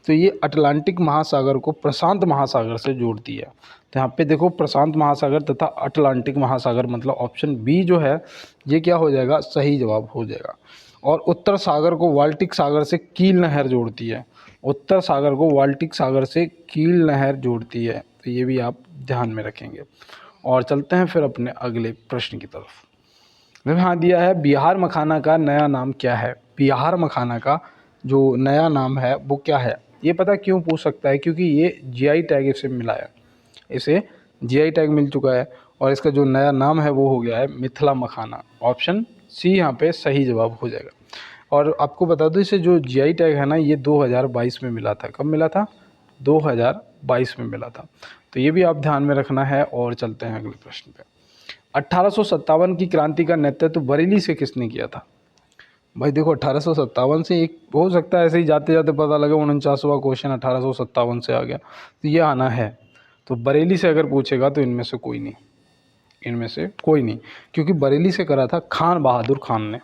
तो ये अटलांटिक महासागर को प्रशांत महासागर से जोड़ती है। तो यहाँ पे देखो, प्रशांत महासागर तथा अटलांटिक महासागर, मतलब ऑप्शन बी जो है ये क्या हो जाएगा? सही जवाब हो जाएगा। और उत्तर सागर को बाल्टिक सागर से कील नहर जोड़ती है। उत्तर सागर को बाल्टिक सागर से कील नहर जोड़ती है, तो ये भी आप ध्यान में रखेंगे। और चलते हैं फिर अपने अगले प्रश्न की तरफ। हाँ दिया है, बिहार मखाना का नया नाम क्या है? बिहार मखाना का जो नया नाम है वो क्या है? ये पता क्यों पूछ सकता है? क्योंकि ये जीआई टैग इसे मिला है, इसे जीआई टैग मिल चुका है, और इसका जो नया नाम है वो हो गया है मिथिला मखाना। ऑप्शन सी यहाँ पे सही जवाब हो जाएगा। और आपको बता दूं, इसे जो जीआई टैग है ना ये 2022 में मिला था। कब मिला था? 2022 में मिला था। तो ये भी आप ध्यान में रखना है। और चलते हैं अगले प्रश्न पे। 1857 की क्रांति का नेतृत्व बरेली से किसने किया था? भाई देखो, 1857 से, एक हो सकता है ऐसे ही जाते जाते पता लगे 49वां क्वेश्चन 1857 से आ गया, तो ये आना है। तो बरेली से अगर पूछेगा तो इनमें से कोई नहीं, इनमें से कोई नहीं, क्योंकि बरेली से करा था खान बहादुर खान ने।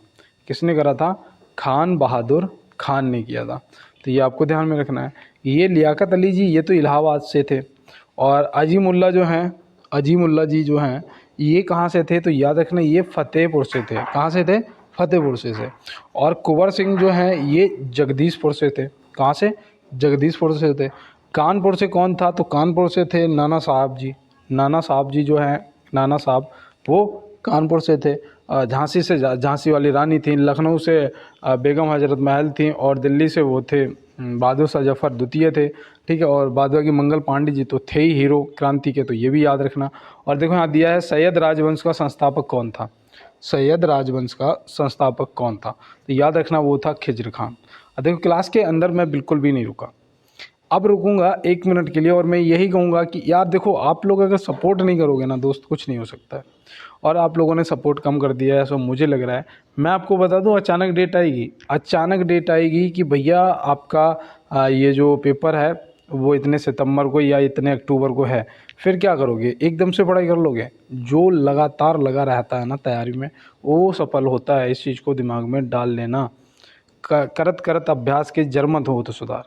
किसने करा था? खान बहादुर खान ने किया था। तो ये आपको ध्यान में रखना है। ये लियाकत अली जी ये तो इलाहाबाद से थे, और अजीमुल्ला जो हैं, अजीमुल्ला जी जो हैं ये कहाँ से थे? तो याद रखना ये फतेहपुर से थे। कहाँ से थे? फतेहपुर से। और कुंवर सिंह जो हैं ये जगदीशपुर से थे। कहाँ से? जगदीशपुर से थे। कानपुर से कौन था? तो कानपुर से थे नाना साहब जी। नाना साहब जी जो हैं, नाना साहब, वो कानपुर से थे। झांसी से झांसी वाली रानी थी। लखनऊ से बेगम हजरत महल थी। और दिल्ली से वो थे बहादुर शाह जफर द्वितीय थे। ठीक है। और बाद बाकी मंगल पांडे जी तो थे ही हीरो क्रांति के, तो ये भी याद रखना। और देखो यहाँ दिया है, सैयद राजवंश का संस्थापक कौन था? सैयद राजवंश का संस्थापक कौन था? तो याद रखना वो था खिज्र खान। देखो क्लास के अंदर मैं बिल्कुल भी नहीं रुका, अब रुकूंगा 1 मिनट के लिए, और मैं यही कहूँगा कि यार देखो, आप लोग अगर सपोर्ट नहीं करोगे ना दोस्त, कुछ नहीं हो सकता है। और आप लोगों ने सपोर्ट कम कर दिया है, ऐसा मुझे लग रहा है। मैं आपको बता दूं, अचानक डेट आएगी, अचानक डेट आएगी कि भैया आपका ये जो पेपर है वो इतने सितंबर को या इतने अक्टूबर को है। फिर क्या करोगे? एकदम से पढ़ाई कर लोगे? जो लगातार लगा रहता है ना तैयारी में, वो सफल होता है। इस चीज़ को दिमाग में डाल लेना। करत करत अभ्यास के जर्मत हो तो सुधार,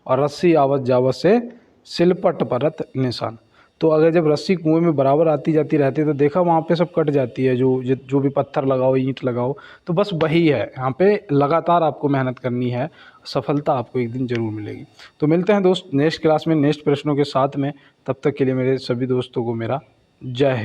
और रस्सी आवत जावत से सिलपट परत निशान। तो अगर जब रस्सी कुएं में बराबर आती जाती रहती है तो देखा वहाँ पे सब कट जाती है, जो भी पत्थर लगाओ, ईंट लगाओ, तो बस वही है। यहाँ पे लगातार आपको मेहनत करनी है, सफलता आपको एक दिन ज़रूर मिलेगी। तो मिलते हैं दोस्त नेक्स्ट क्लास में नेक्स्ट प्रश्नों के साथ में। तब तक के लिए मेरे सभी दोस्तों को मेरा जय हिंद।